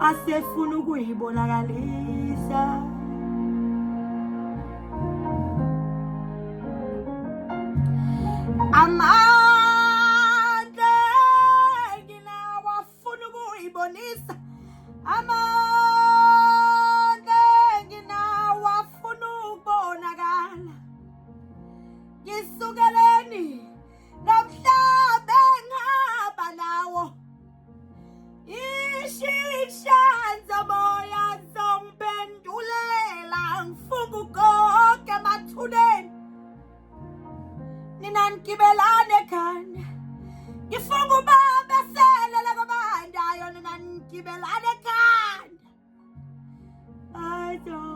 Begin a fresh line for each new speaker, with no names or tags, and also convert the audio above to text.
asefuna ukuyibonakalisa. Amandla enginawo afuna ukuyibonisa. Amandla enginawo afuna ukubonakala. Ngisukeleni nomhlaba engihamba nawo. Ishishanza moya zompendulela ngifunga konke emathuneni. Nina nkibelane khanda ngifunga ubaba eselela kwabandayo nina nkibelane khanda. I don't